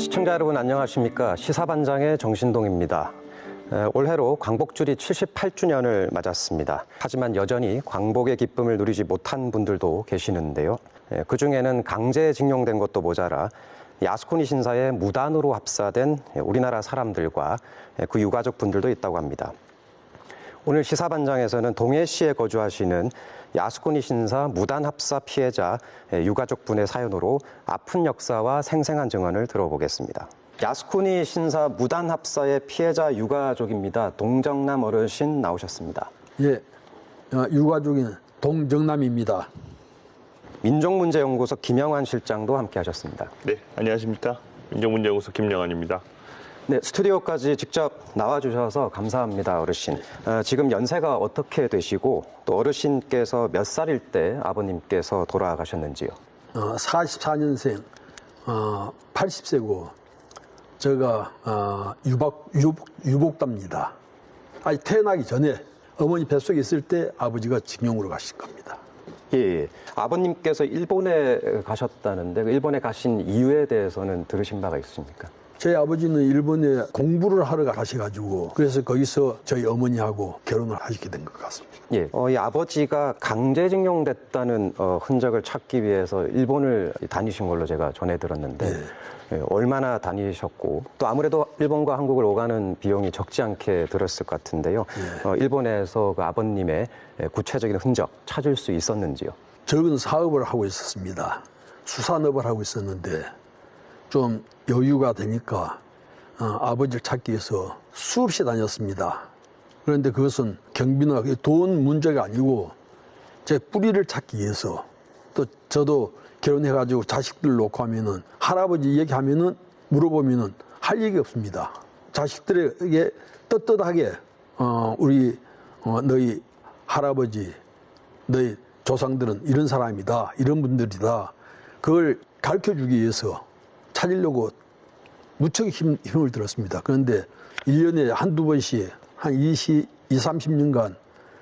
시청자 여러분 안녕하십니까. 시사반장의 정신동입니다. 올해로 광복주리 78주년을 맞았습니다. 하지만 여전히 광복의 기쁨을 누리지 못한 분들도 계시는데요. 그중에는 강제징용된 것도 모자라 야스쿠니 신사에 무단으로 합사된 우리나라 사람들과 그 유가족 분들도 있다고 합니다. 오늘 시사반장에서는 동해시에 거주하시는 야스쿠니 신사 무단 합사 피해자 유가족분의 사연으로 아픈 역사와 생생한 증언을 들어보겠습니다. 야스쿠니 신사 무단 합사의 피해자 유가족입니다. 동정남 어르신 나오셨습니다. 예, 유가족인 동정남입니다. 민족문제연구소 김영환 실장도 함께하셨습니다. 네, 안녕하십니까. 민족문제연구소 김영환입니다. 네, 스튜디오까지 직접 나와주셔서 감사합니다, 어르신. 지금 연세가 어떻게 되시고 또 어르신께서 몇 살일 때 아버님께서 돌아가셨는지요? 44년생 80세고 제가 유복답니다. 아니 태어나기 전에 어머니 뱃속에 있을 때 아버지가 징용으로 가신 겁니다. 예. 아버님께서 일본에 가셨다는데 일본에 가신 이유에 대해서는 들으신 바가 있습니까? 저희 아버지는 일본에 공부를 하러 가셔가지고 그래서 거기서 저희 어머니하고 결혼을 하시게 된 것 같습니다. 예, 이 아버지가 강제징용됐다는 흔적을 찾기 위해서 일본을 다니신 걸로 제가 전해 들었는데 예, 얼마나 다니셨고 또 아무래도 일본과 한국을 오가는 비용이 적지 않게 들었을 것 같은데요. 예. 일본에서 그 아버님의 구체적인 흔적 찾을 수 있었는지요? 적은 사업을 하고 있었습니다. 수산업을 하고 있었는데 좀 여유가 되니까 아버지를 찾기 위해서 수없이 다녔습니다. 그런데 그것은 경비나 돈 문제가 아니고 제 뿌리를 찾기 위해서 또 저도 결혼해가지고 자식들 놓고 하면은 할아버지 얘기하면은 물어보면은 할 얘기 없습니다. 자식들에게 떳떳하게 우리 너희 할아버지 너희 조상들은 이런 사람이다 이런 분들이다 그걸 가르쳐주기 위해서 찾으려고 무척 힘을 들었습니다. 그런데 1년에 한두 번씩 한 30년간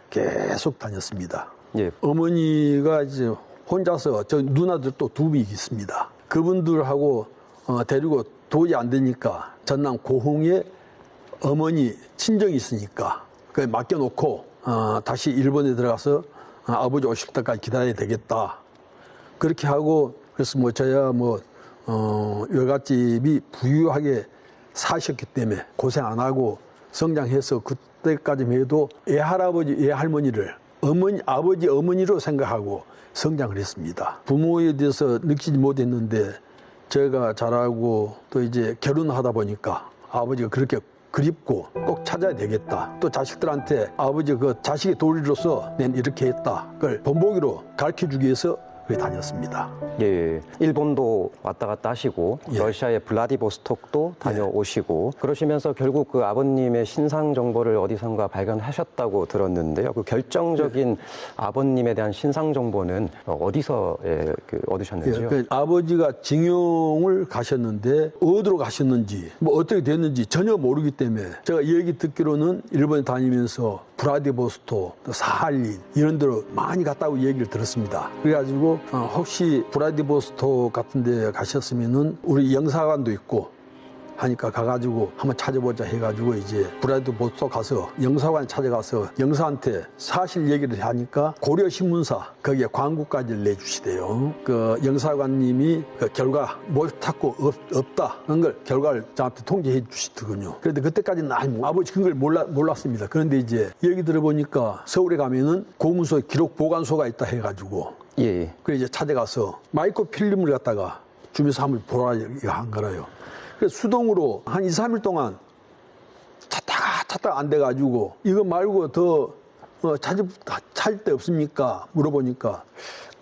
계속 다녔습니다. 예. 어머니가 이제 혼자서 저 누나들 또 두 분이 있습니다. 그분들하고 데리고 도저히 안 되니까 전남 고흥에 어머니 친정이 있으니까 그걸 맡겨놓고 다시 일본에 들어가서 아버지 오실 때까지 기다려야 되겠다. 그렇게 하고 그래서 저야 외갓집이 부유하게 사셨기 때문에 고생 안 하고 성장해서 그때까지만 해도 애할아버지, 애할머니를 아버지, 어머니로 생각하고 성장을 했습니다. 부모에 대해서 느끼지 못했는데 제가 자라고 또 이제 결혼하다 보니까 아버지가 그렇게 그립고 꼭 찾아야 되겠다. 또 자식들한테 아버지 그 자식의 도리로서 난 이렇게 했다. 그걸 본보기로 가르쳐주기 위해서 다녔습니다. 예, 일본도 왔다 갔다 하시고 예. 러시아의 블라디보스톡도 다녀오시고 그러시면서 결국 그 아버님의 신상 정보를 어디선가 발견하셨다고 들었는데요. 그 결정적인 아버님에 대한 신상 정보는 어디서 얻으셨는지요? 예, 아버지가 징용을 가셨는데 어디로 가셨는지 어떻게 됐는지 전혀 모르기 때문에 제가 얘기 듣기로는 일본에 다니면서 블라디보스톡, 사할린 이런 데로 많이 갔다고 얘기를 들었습니다. 그래가지고 혹시 블라디보스톡 같은 데 가셨으면은 우리 영사관도 있고 하니까 가가지고 한번 찾아보자 해가지고 이제 블라디보스톡 가서 영사관 찾아가서 영사한테 사실 얘기를 하니까 고려신문사 거기에 광고까지 내주시대요. 그 영사관님이 그 결과 뭘 찾고 없다는 걸 결과를 저한테 통지해 주시더군요. 그런데 그때까지는 아버지 그걸 몰랐습니다. 그런데 이제 얘기 들어보니까 서울에 가면은 고문소 기록 보관소가 있다 해가지고 예. 그래 이제 찾아가서 마이크로필름을 갖다가 주면서 한번 보라 한 거라요. 그래서 수동으로 한 2, 3일 동안 찾다가 안 돼가지고 이거 말고 더 찾을 데 없습니까? 물어보니까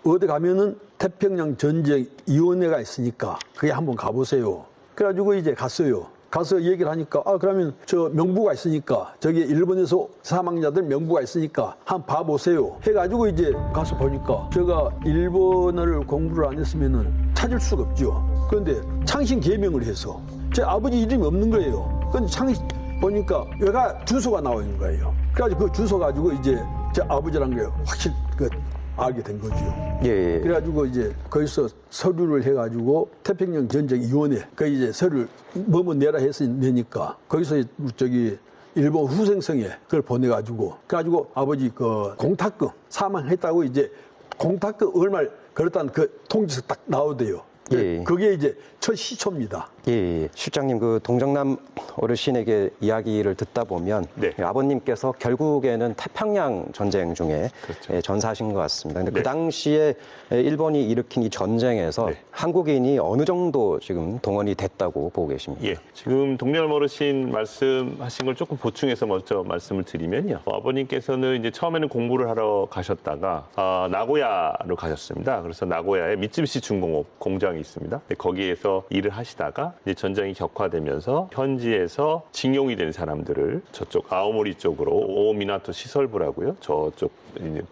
어디 가면은 태평양 전쟁 위원회가 있으니까 그게 한번 가보세요. 그래가지고 이제 갔어요. 가서 얘기를 하니까 그러면 저 명부가 있으니까 저기 일본에서 사망자들 명부가 있으니까 한번 봐보세요 해가지고 이제 가서 보니까 제가 일본어를 공부를 안 했으면은 찾을 수가 없죠. 그런데 창신 개명을 해서 제 아버지 이름이 없는 거예요. 그런데 창신 보니까 외가 주소가 나와 있는 거예요. 그래가지고 그 주소 가지고 이제 제 아버지란 게 확실히 알게 된 거죠. 예. 그래가지고 이제 거기서 서류를 해가지고 태평양 전쟁위원회 그 이제 서류를 뭐뭐 내라 해서 내니까 거기서 저기 일본 후생성에 그걸 보내가지고 그래가지고 아버지 그 공탁금 사망했다고 이제 공탁금 얼마를 걸었다는 그 통지서 딱 나오대요. 예. 그게 이제 첫 시초입니다. 예. 실장님 그 동정남 어르신에게 이야기를 듣다 보면 네. 아버님께서 결국에는 태평양 전쟁 중에 그렇죠. 전사하신 것 같습니다. 근데 네. 그 당시에 일본이 일으킨 이 전쟁에서 네. 한국인이 어느 정도 지금 동원이 됐다고 보고 계십니까? 예. 지금 동렬 어르신 말씀하신 걸 조금 보충해서 먼저 말씀을 드리면요. 아버님께서는 이제 처음에는 공부를 하러 가셨다가 나고야로 가셨습니다. 그래서 나고야에 미쓰비시 중공업 공장이 있습니다. 거기에서 일을 하시다가 이제 전쟁이 격화되면서 현지에서 징용이 된 사람들을 저쪽 아오모리 쪽으로 오미나토 시설부라고요. 저쪽 이제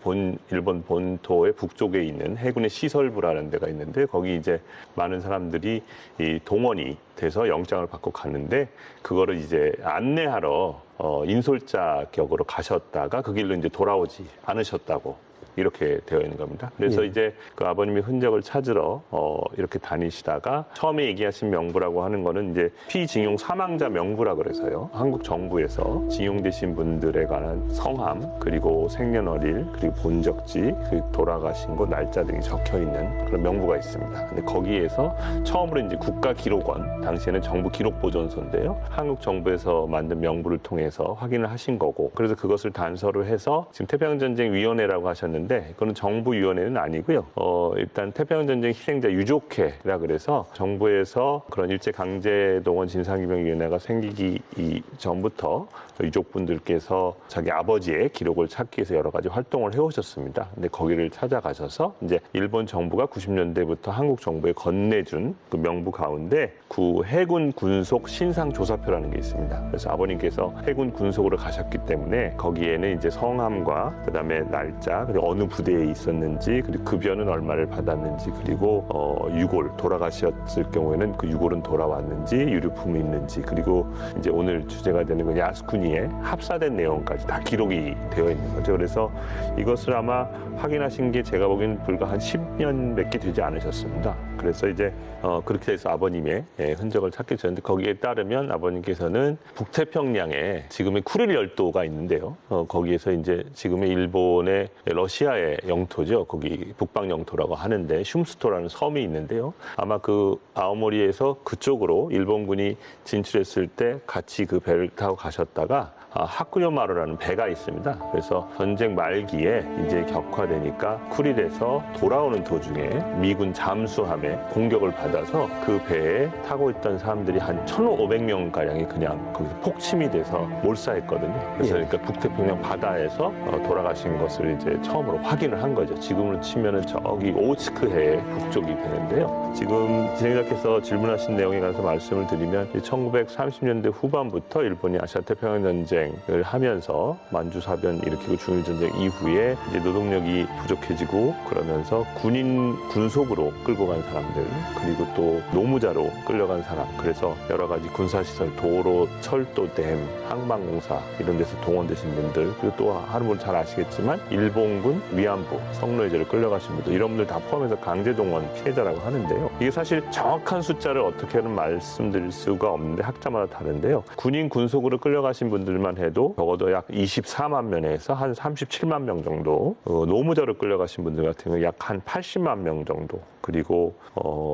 일본 본토의 북쪽에 있는 해군의 시설부라는 데가 있는데 거기 이제 많은 사람들이 이 동원이 돼서 영장을 받고 갔는데 그거를 이제 안내하러 인솔자 격으로 가셨다가 그 길로 이제 돌아오지 않으셨다고 이렇게 되어 있는 겁니다. 그래서 이제 그 아버님의 흔적을 찾으러 이렇게 다니시다가 처음에 얘기하신 명부라고 하는 거는 이제 피징용 사망자 명부라 그래서요. 한국 정부에서 징용되신 분들에 관한 성함 그리고 생년월일 그리고 본적지 그리고 돌아가신 곳 날짜 등이 적혀 있는 그런 명부가 있습니다. 근데 거기에서 처음으로 이제 국가기록원 당시에는 정부 기록보존소인데요. 한국 정부에서 만든 명부를 통해서 확인을 하신 거고 그래서 그것을 단서로 해서 지금 태평양전쟁위원회라고 하셨는데 그거는 정부위원회는 아니고요. 일단 태평양전쟁 희생자 유족회라 그래서 정부에서 그런 일제강제동원 진상규명위원회가 생기기 전부터 유족분들께서 자기 아버지의 기록을 찾기 위해서 여러 가지 활동을 해오셨습니다. 근데 거기를 찾아가셔서 이제 일본 정부가 90년대부터 한국 정부에 건네준 그 명부 가운데 구 해군 군속 신상조사표라는 게 있습니다. 그래서 아버님께서 해군 군속으로 가셨기 때문에 거기에는 이제 성함과 그다음에 날짜 그리고 어느 부대에 있었는지 그리고 급여는 얼마를 받았는지 그리고 유골 돌아가셨을 경우에는 그 유골은 돌아왔는지 유류품이 있는지 그리고 이제 오늘 주제가 되는 건 야스쿠니에 합사된 내용까지 다 기록이 되어 있는 거죠. 그래서 이것을 아마 확인하신 게 제가 보기에는 불과 한 10년 몇 개 되지 않으셨습니다. 그래서 이제 그렇게 해서 아버님의 흔적을 찾게 되는데 거기에 따르면 아버님께서는 북태평양에 지금의 쿠릴 열도가 있는데요. 거기에서 이제 지금의 일본의 러시아의 영토죠. 거기 북방 영토라고 하는데 슌스토라는 섬이 있는데요. 아마 그 아오모리에서 그쪽으로 일본군이 진출했을 때 같이 그 배를 타고 가셨다가 하쿠요마루라는 배가 있습니다. 그래서 전쟁 말기에 이제 격화되니까 쿠릴에서 돌아오는 도중에 미군 잠수함에 공격을 받아서 그 배에 타고 있던 사람들이 한 1,500명가량이 그냥 거기서 폭침이 돼서 몰사했거든요. 그래서 그러니까 북태평양 바다에서 돌아가신 것을 이제 처음으로 확인을 한 거죠. 지금으로 치면은 저기 오츠크해 북쪽이 되는데요. 지금 진행자께서 질문하신 내용에 관해서 말씀을 드리면 1930년대 후반부터 일본이 아시아태평양 전쟁을 하면서 만주사변 일으키고 중일전쟁 이후에 이제 노동력이 부족해지고 그러면서 군인 군속으로 끌고 간 사람들 그리고 또 노무자로 끌려간 사람 그래서 여러 가지 군사시설 도로, 철도, 댐, 항만공사 이런 데서 동원되신 분들 그리고 또 하는 분 잘 아시겠지만 일본군 위안부 성노예제로 끌려가신 분들 이런 분들 다 포함해서 강제동원 피해자라고 하는데요. 이게 사실 정확한 숫자를 어떻게는 말씀드릴 수가 없는데 학자마다 다른데요. 군인 군속으로 끌려가신 분들만 해도 적어도 약 24만 명에서 한 37만 명 정도 노무자로 끌려가신 분들 같은 경우 약 한 80만 명 정도 그리고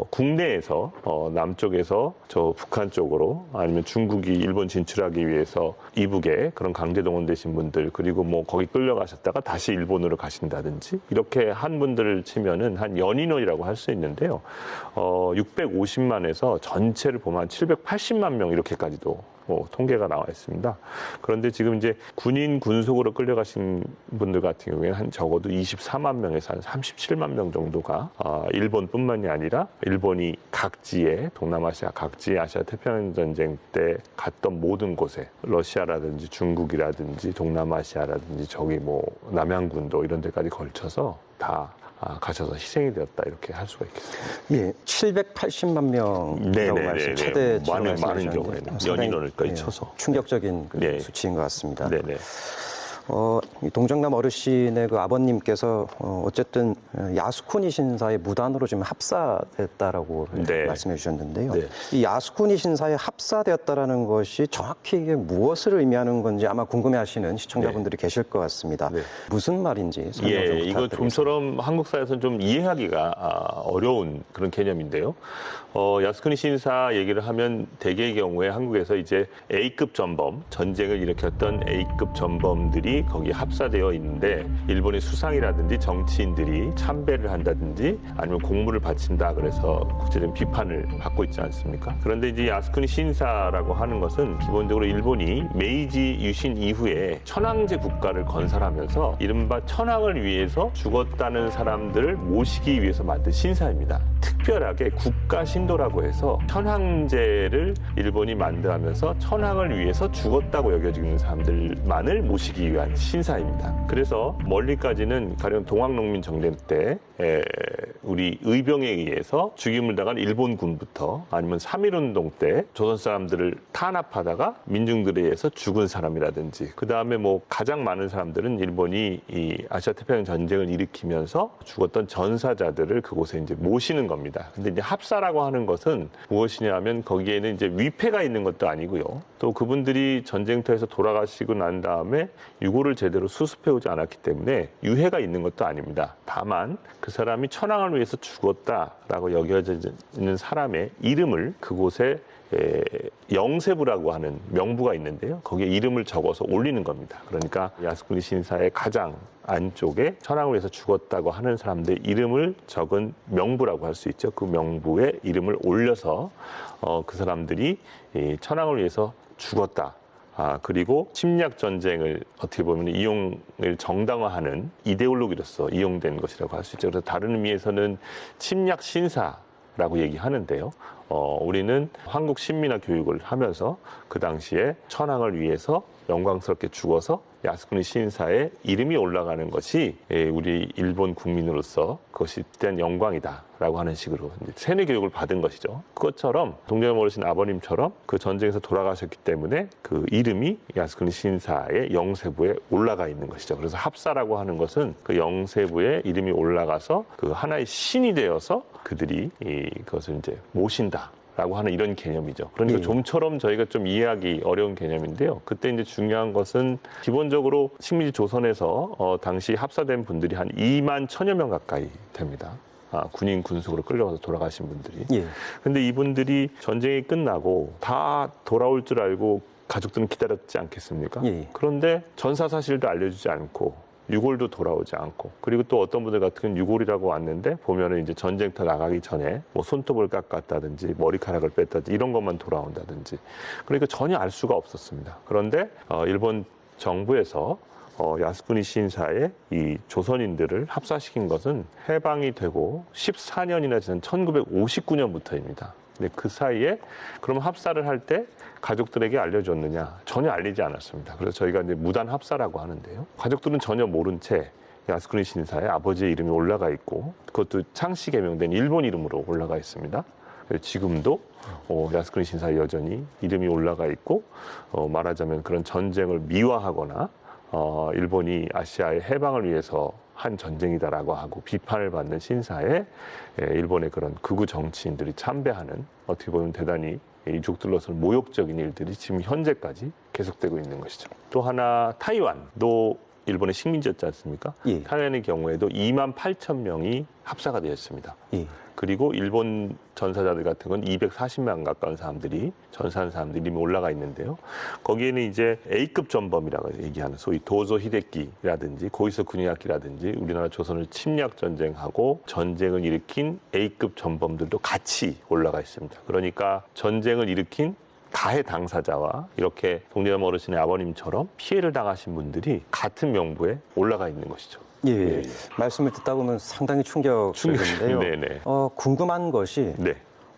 국내에서 남쪽에서 저 북한 쪽으로 아니면 중국이 일본 진출하기 위해서 이북에 그런 강제 동원되신 분들 그리고 뭐 거기 끌려가셨다가 다시 일본으로 가신다든지 이렇게 한 분들을 치면은 한 연인원이라고 할 수 있는데요. 650만에서 전체를 보면 한 780만 명 이렇게까지도 통계가 나와 있습니다. 그런데 지금 이제 군인 군속으로 끌려가신 분들 같은 경우에는 한 적어도 24만 명에서 한 37만 명 정도가 일본뿐만이 아니라 일본이 각지에 동남아시아 각지에 아시아 태평양 전쟁 때 갔던 모든 곳에 러시아라든지 중국이라든지 동남아시아라든지 저기 뭐 남양군도 이런 데까지 걸쳐서 다 가셔서 희생이 되었다 이렇게 할 수가 있겠습니다. 예, 780만 명이라고 말씀 최대 많은 경우에는 연인원을까지 쳐서 충격적인 수치인 것 같습니다. 네네. 이 동정남 어르신의 그 아버님께서 어쨌든 야스쿠니 신사에 무단으로 지금 합사됐다라고 네. 말씀해 주셨는데요. 네. 이 야스쿠니 신사에 합사되었다라는 것이 정확히 이게 무엇을 의미하는 건지 아마 궁금해하시는 시청자분들이 계실 것 같습니다. 네. 무슨 말인지 설명 좀 예, 부탁드리겠습니다. 이거 좀처럼 한국 사회에서는 좀 이해하기가 어려운 그런 개념인데요. 야스쿠니 신사 얘기를 하면 대개의 경우에 한국에서 이제 A급 전범, 전쟁을 일으켰던 A급 전범들이 거기에 합사되어 있는데 일본의 수상이라든지 정치인들이 참배를 한다든지 아니면 공물을 바친다 그래서 국제적인 비판을 받고 있지 않습니까? 그런데 이제 야스쿠니 신사라고 하는 것은 기본적으로 일본이 메이지 유신 이후에 천황제 국가를 건설하면서 이른바 천황을 위해서 죽었다는 사람들을 모시기 위해서 만든 신사입니다. 특별하게 국가 신도라고 해서 천황제를 일본이 만들면서 천황을 위해서 죽었다고 여겨지는 사람들만을 모시기 위한 신사입니다. 그래서 멀리까지는 가령 동학농민 정전 때 우리 의병에 의해서 죽임을 당한 일본군부터 아니면 3.1운동 때 조선 사람들을 탄압하다가 민중들에 의해서 죽은 사람이라든지 그 다음에 뭐 가장 많은 사람들은 일본이 이 아시아 태평양 전쟁을 일으키면서 죽었던 전사자들을 그곳에 이제 모시는 겁니다. 근데 이제 합사라고 하는 것은 무엇이냐면 거기에는 이제 위패가 있는 것도 아니고요. 또 그분들이 전쟁터에서 돌아가시고 난 다음에 유골을 제대로 수습해오지 않았기 때문에 유해가 있는 것도 아닙니다. 다만 그 사람이 천황을 위해서 죽었다라고 여겨지는 사람의 이름을 그곳에 영세부라고 하는 명부가 있는데요. 거기에 이름을 적어서 올리는 겁니다. 그러니까 야스쿠니 신사의 가장 안쪽에 천황을 위해서 죽었다고 하는 사람들의 이름을 적은 명부라고 할 수 있죠. 그 명부에 이름을 올려서 그 사람들이 천황을 위해서 죽었다. 그리고 침략 전쟁을 어떻게 보면 이용을 정당화하는 이데올로기로서 이용된 것이라고 할 수 있죠. 그래서 다른 의미에서는 침략 신사라고 얘기하는데요. 우리는 한국 신민화 교육을 하면서 그 당시에 천황을 위해서 영광스럽게 죽어서 야스쿠니 신사에 이름이 올라가는 것이 우리 일본 국민으로서 그것이 대한 영광이다라고 하는 식으로 세뇌 교육을 받은 것이죠. 그것처럼 동정남 어르신 아버님처럼 그 전쟁에서 돌아가셨기 때문에 그 이름이 야스쿠니 신사의 영세부에 올라가 있는 것이죠. 그래서 합사라고 하는 것은 그 영세부에 이름이 올라가서 그 하나의 신이 되어서 그들이 그것을 이제 모신다. 라고 하는 이런 개념이죠. 그러니까 좀처럼 저희가 좀 이해하기 어려운 개념인데요. 그때 이제 중요한 것은 기본적으로 식민지 조선에서 당시 합사된 분들이 한 2만 1,000여 명 가까이 됩니다. 군인 군속으로 끌려가서 돌아가신 분들이. 근데 이분들이 전쟁이 끝나고 다 돌아올 줄 알고 가족들은 기다렸지 않겠습니까? 그런데 전사 사실도 알려주지 않고 유골도 돌아오지 않고 그리고 또 어떤 분들 같은 경우는 유골이라고 왔는데 보면은 이제 전쟁터 나가기 전에 뭐 손톱을 깎았다든지 머리카락을 뺐다든지 이런 것만 돌아온다든지 그러니까 전혀 알 수가 없었습니다. 그런데 일본 정부에서 야스쿠니 신사에 이 조선인들을 합사시킨 것은 해방이 되고 14년이나 지난 1959년부터입니다. 근데 그 사이에 그럼 합사를 할 때 가족들에게 알려줬느냐? 전혀 알리지 않았습니다. 그래서 저희가 이제 무단 합사라고 하는데요. 가족들은 전혀 모른 채 야스쿠니 신사에 아버지의 이름이 올라가 있고 그것도 창씨 개명된 일본 이름으로 올라가 있습니다. 지금도 야스쿠니 신사에 여전히 이름이 올라가 있고 말하자면 그런 전쟁을 미화하거나 일본이 아시아의 해방을 위해서 한 전쟁이다라고 하고 비판을 받는 신사에 일본의 그런 극우 정치인들이 참배하는 어떻게 보면 대단히 이족들로서는 모욕적인 일들이 지금 현재까지 계속되고 있는 것이죠. 또 하나 타이완도 일본의 식민지였지 않습니까? 타이완의 경우에도 2만 8천 명이 합사가 되었습니다. 그리고 일본 전사자들 같은 건 240만 가까운 사람들이 전사한 사람들이 이미 올라가 있는데요. 거기에는 이제 A급 전범이라고 얘기하는 소위 도조 히데키라든지 고이소 쿠니야키라든지 우리나라 조선을 침략 전쟁하고 전쟁을 일으킨 A급 전범들도 같이 올라가 있습니다. 그러니까 전쟁을 일으킨 가해 당사자와 이렇게 동정남 어르신의 아버님처럼 피해를 당하신 분들이 같은 명부에 올라가 있는 것이죠. 말씀을 듣다 보면 상당히 충격적인데요. 궁금한 것이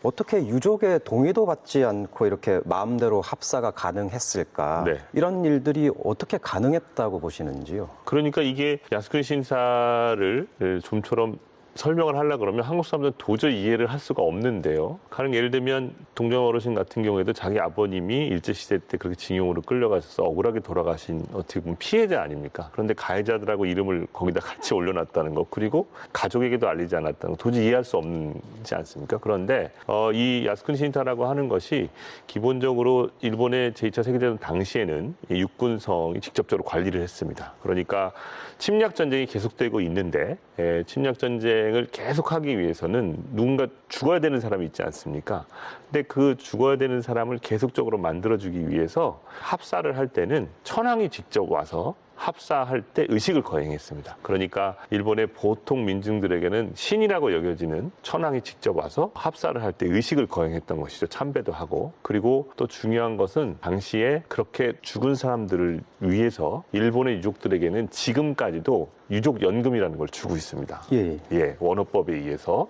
어떻게 유족의 동의도 받지 않고 이렇게 마음대로 합사가 가능했을까? 이런 일들이 어떻게 가능했다고 보시는지요? 그러니까 이게 야스쿠니 신사를 좀처럼 설명을 하려고 그러면 한국 사람들은 도저히 이해를 할 수가 없는데요. 가령 예를 들면 동정 어르신 같은 경우에도 자기 아버님이 일제시대 때 그렇게 징용으로 끌려가셔서 억울하게 돌아가신 어떻게 보면 피해자 아닙니까? 그런데 가해자들하고 이름을 거기다 같이 올려놨다는 거, 그리고 가족에게도 알리지 않았다는 거, 도저히 이해할 수 없지 않습니까? 그런데 이 야스쿠니 신사라고 하는 것이 기본적으로 일본의 제2차 세계대전 당시에는 이 육군성이 직접적으로 관리를 했습니다. 그러니까 침략 전쟁이 계속되고 있는데 침략 전쟁을 계속하기 위해서는 누군가 죽어야 되는 사람이 있지 않습니까? 근데 그 죽어야 되는 사람을 계속적으로 만들어주기 위해서 합사를 할 때는 천황이 직접 와서 합사할 때 의식을 거행했습니다. 그러니까 일본의 보통 민중들에게는 신이라고 여겨지는 천황이 직접 와서 합사를 할 때 의식을 거행했던 것이죠. 참배도 하고. 그리고 또 중요한 것은 당시에 그렇게 죽은 사람들을 위해서 일본의 유족들에게는 지금까지도 유족연금이라는 걸 주고 있습니다. 예, 원어법에 의해서.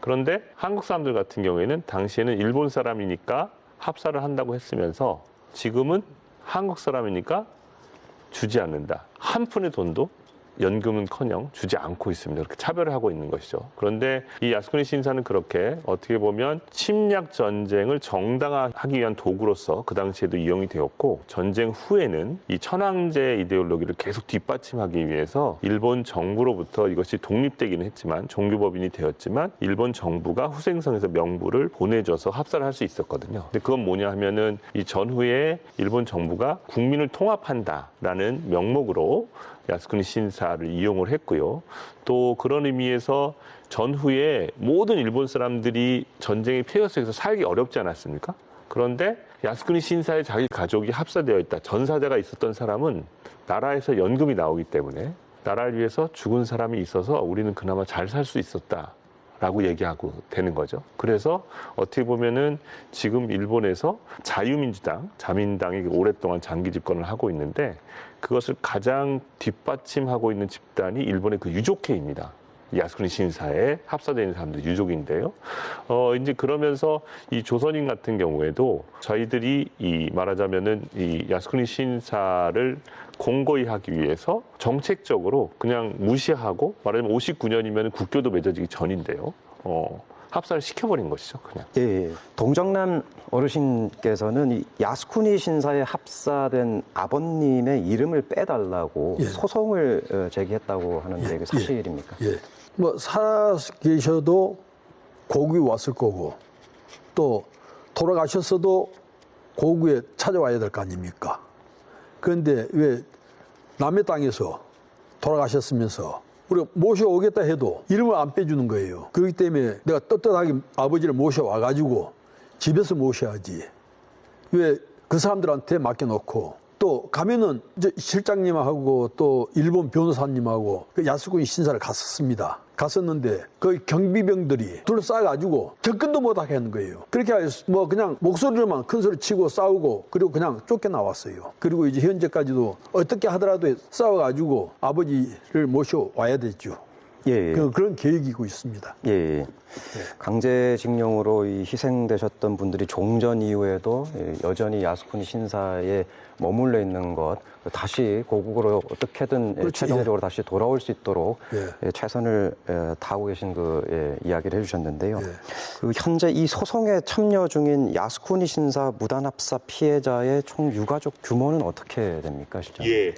그런데 한국 사람들 같은 경우에는 당시에는 일본 사람이니까 합사를 한다고 했으면서 지금은 한국 사람이니까 주지 않는다. 한 푼의 돈도 연금은커녕 주지 않고 있습니다. 그렇게 차별을 하고 있는 것이죠. 그런데 이 야스쿠니 신사는 그렇게 어떻게 보면 침략 전쟁을 정당화하기 위한 도구로서 그 당시에도 이용이 되었고, 전쟁 후에는 이 천황제 이데올로기를 계속 뒷받침하기 위해서 일본 정부로부터 이것이 독립되기는 했지만, 종교법인이 되었지만 일본 정부가 후생성에서 명부를 보내줘서 합사를 할 수 있었거든요. 근데 그건 뭐냐 하면은 이 전후에 일본 정부가 국민을 통합한다라는 명목으로 야스쿠니 신사를 이용을 했고요. 또 그런 의미에서 전후에 모든 일본 사람들이 전쟁의 폐허 속에서 살기 어렵지 않았습니까? 그런데 야스쿠니 신사에 자기 가족이 합사되어 있다, 전사자가 있었던 사람은 나라에서 연금이 나오기 때문에 나라를 위해서 죽은 사람이 있어서 우리는 그나마 잘 살 수 있었다 라고 얘기하고 되는 거죠. 그래서 어떻게 보면은 지금 일본에서 자유민주당, 자민당이 오랫동안 장기 집권을 하고 있는데, 그것을 가장 뒷받침하고 있는 집단이 일본의 그 유족회입니다. 야스쿠니 신사에 합사되어 있는 사람들이 유족인데요. 이제 그러면서 이 조선인 같은 경우에도 저희들이 말하자면은 이 야스쿠니 신사를 공고히 하기 위해서 정책적으로 그냥 무시하고, 말하자면 59년이면 국교도 맺어지기 전인데요. 합사를 시켜버린 것이죠, 그냥. 예. 동정남 어르신께서는 이 야스쿠니 신사에 합사된 아버님의 이름을 빼달라고 소송을 제기했다고 하는데 이게 사실입니까? 뭐 살아 계셔도 고국에 왔을 거고, 또 돌아가셨어도 고국에 찾아와야 될 거 아닙니까? 그런데 왜 남의 땅에서 돌아가셨으면서 우리가 모셔오겠다 해도 이름을 안 빼주는 거예요. 그렇기 때문에 내가 떳떳하게 아버지를 모셔와가지고 집에서 모셔야지. 왜 그 사람들한테 맡겨놓고, 또 가면은 이제 실장님하고 또 일본 변호사님하고 그 야스쿠니 신사를 갔었습니다. 갔었는데 그 경비병들이 둘러싸가지고 접근도 못하게 하는 거예요. 그렇게 해서 뭐 그냥 목소리로만 큰 소리 치고 싸우고, 그리고 그냥 쫓겨나왔어요. 그리고 이제 현재까지도 어떻게 하더라도 싸워가지고 아버지를 모셔와야 되죠. 그런 계획이고 있습니다. 강제징용으로 희생되셨던 분들이 종전 이후에도 여전히 야스쿠니 신사에 머물러 있는 것, 다시 고국으로 어떻게든 최종적으로 다시 돌아올 수 있도록 최선을 다하고 계신 이야기를 해주셨는데요. 그 현재 이 소송에 참여 중인 야스쿠니 신사 무단합사 피해자의 총 유가족 규모는 어떻게 됩니까, 실장님?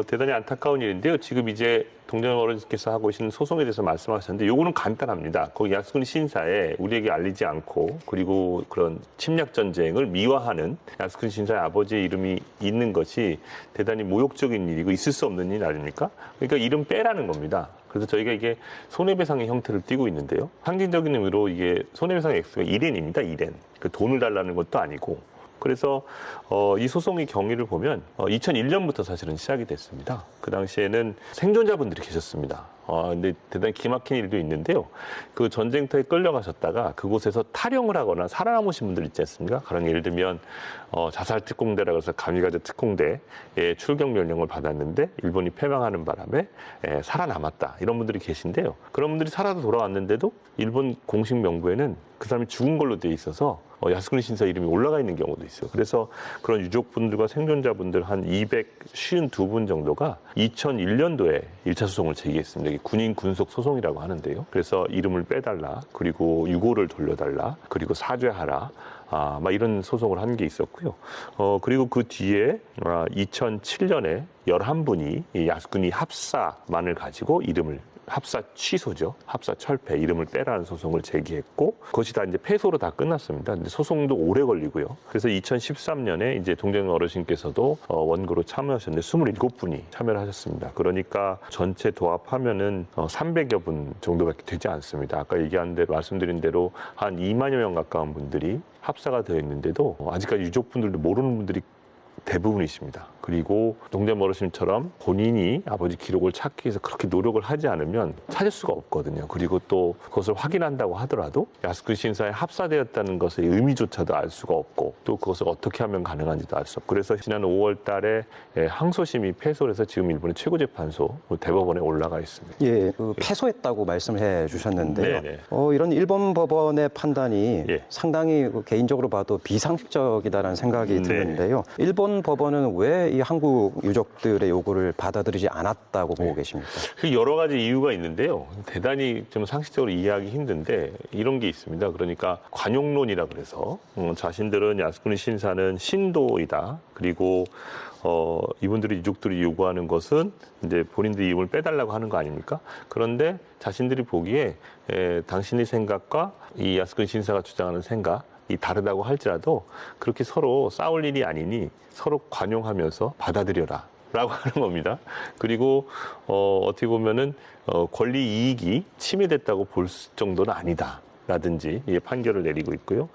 대단히 안타까운 일인데요. 지금 이제 동정 어르신께서 하고 계시는 소송에 대해서 말씀하셨는데, 요거는 간단합니다. 거기 야스쿠니 신사에 우리에게 알리지 않고, 그리고 그런 침략 전쟁을 미화하는 야스쿠니 신사의 아버지의 이름이 있는 것이 대단히 모욕적인 일이고 있을 수 없는 일 아닙니까? 그러니까 이름 빼라는 겁니다. 그래서 저희가 이게 손해배상의 형태를 띠고 있는데요. 상징적인 의미로 이게 손해배상의 액수가 1엔입니다. 1엔. 그 돈을 달라는 것도 아니고. 그래서 이 소송의 경위를 보면 2001년부터 사실은 시작이 됐습니다. 그 당시에는 생존자분들이 계셨습니다. 근데 대단히 기막힌 일도 있는데요. 그 전쟁터에 끌려가셨다가 그곳에서 탈영을 하거나 살아남으신 분들 있지 않습니까? 가령 예를 들면 자살 특공대라고 해서 가미가제 특공대에 출격 명령을 받았는데 일본이 패망하는 바람에 살아남았다, 이런 분들이 계신데요. 그런 분들이 살아서 돌아왔는데도 일본 공식 명부에는 그 사람이 죽은 걸로 돼 있어서 야스쿠니 신사 이름이 올라가 있는 경우도 있어요. 그래서 그런 유족분들과 생존자분들 한 252분 정도가 2001년도에 1차 소송을 제기했습니다. 이게 군인 군속 소송이라고 하는데요. 그래서 이름을 빼달라, 그리고 유고를 돌려달라, 그리고 사죄하라, 막 이런 소송을 한 게 있었고요. 그리고 그 뒤에 2007년에 11분이 이 야스쿠니 합사만을 가지고 이름을 합사 취소죠. 합사 철폐, 이름을 빼라는 소송을 제기했고, 그것이 다 이제 패소로 다 끝났습니다. 근데 소송도 오래 걸리고요. 그래서 2013년에 이제 동정 어르신께서도 원고로 참여하셨는데 27분이 참여를 하셨습니다. 그러니까 전체 도합하면은 300여 분 정도밖에 되지 않습니다. 아까 얘기한 대로, 말씀드린 대로 한 2만여 명 가까운 분들이 합사가 되어 있는데도 아직까지 유족분들도 모르는 분들이 대부분이십니다. 그리고 동전 어르신처럼 본인이 아버지 기록을 찾기 위해서 그렇게 노력을 하지 않으면 찾을 수가 없거든요. 그리고 또 그것을 확인한다고 하더라도 야스쿠니 신사에 합사되었다는 것의 의미조차도 알 수가 없고, 또 그것을 어떻게 하면 가능한지도 알 수 없고, 그래서 지난 5월 달에 항소심이 패소를 해서 지금 일본의 최고재판소 대법원에 올라가 있습니다. 예, 패소했다고 말씀을 해 주셨는데요. 네네. 이런 일본 법원의 판단이 예. 상당히 개인적으로 봐도 비상식적이다라는 생각이 드는데요. 일본 법원은 왜 이 한국 유족들의 요구를 받아들이지 않았다고 보고 계십니까? 여러 가지 이유가 있는데요. 대단히 좀 상식적으로 이해하기 힘든데 이런 게 있습니다. 그러니까 관용론이라 그래서 자신들은 야스쿠니 신사는 신도이다. 그리고 이분들이 유족들이 요구하는 것은 이제 본인들이 이름을 빼달라고 하는 거 아닙니까? 그런데 자신들이 보기에 당신의 생각과 이 야스쿠니 신사가 주장하는 생각, 이 다르다고 할지라도 그렇게 서로 싸울 일이 아니니 서로 관용하면서 받아들여라 라고 하는 겁니다. 그리고 어떻게 보면은 권리 이익이 침해됐다고 볼 정도는 아니다 라든지 판결을 내리고 있고요.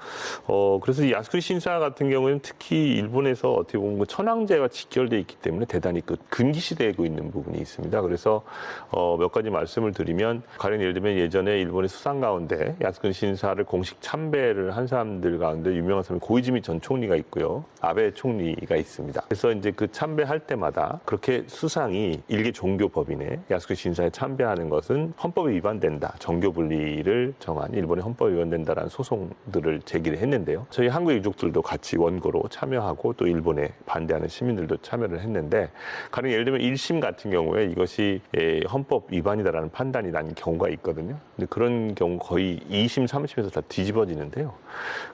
그래서 이 야스쿠니 신사 같은 경우에는 특히 일본에서 어떻게 보면 그 천황제와 직결되어 있기 때문에 대단히 금기시되고 있는 부분이 있습니다. 그래서 몇 가지 말씀을 드리면, 가령 예를 들면 예전에 일본의 수상 가운데 야스쿠니 신사를 공식 참배를 한 사람들 가운데 유명한 사람이 고이즈미 전 총리가 있고요. 아베 총리가 있습니다. 그래서 이제 그 참배할 때마다 그렇게 수상이 일개 종교법인에 야스쿠니 신사에 참배하는 것은 헌법에 위반된다, 정교 분리를 정한 일본의 헌법에 위반된다라는 소송들을 제기를 했는데요. 저희 한국 유족들도 같이 원고로 참여하고 또 일본에 반대하는 시민들도 참여를 했는데, 가령 예를 들면 1심 같은 경우에 이것이 헌법 위반이다라는 판단이 난 경우가 있거든요. 근데 그런 경우 거의 2심, 3심에서 다 뒤집어지는데요.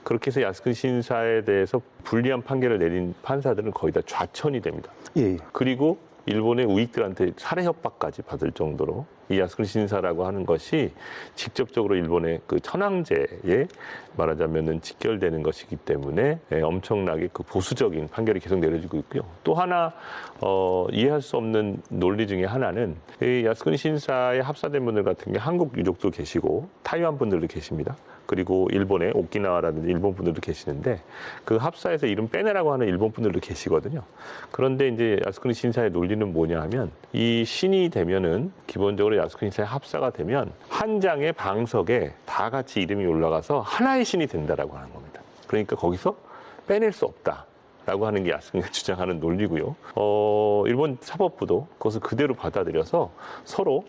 그렇게 해서 야스쿠니 신사에 대해서 불리한 판결을 내린 판사들은 거의 다 좌천이 됩니다. 예. 그리고 일본의 우익들한테 살해 협박까지 받을 정도로 이 야스쿠니 신사라고 하는 것이 직접적으로 일본의 그 천황제에 말하자면은 직결되는 것이기 때문에 엄청나게 그 보수적인 판결이 계속 내려지고 있고요. 또 하나 이해할 수 없는 논리 중에 하나는 이 야스쿠니 신사에 합사된 분들 같은 게 한국 유족도 계시고 타이완 분들도 계십니다. 그리고 일본의 오키나와라든지 일본 분들도 계시는데 그 합사에서 이름 빼내라고 하는 일본 분들도 계시거든요. 그런데 이제 야스쿠니 신사의 논리는 뭐냐 하면, 이 신이 되면은 기본적으로 야스쿠니 신사의 합사가 되면 한 장의 방석에 다 같이 이름이 올라가서 하나의 신이 된다라고 하는 겁니다. 그러니까 거기서 빼낼 수 없다 라고 하는 게 야스쿠니가 주장하는 논리고요. 일본 사법부도 그것을 그대로 받아들여서 서로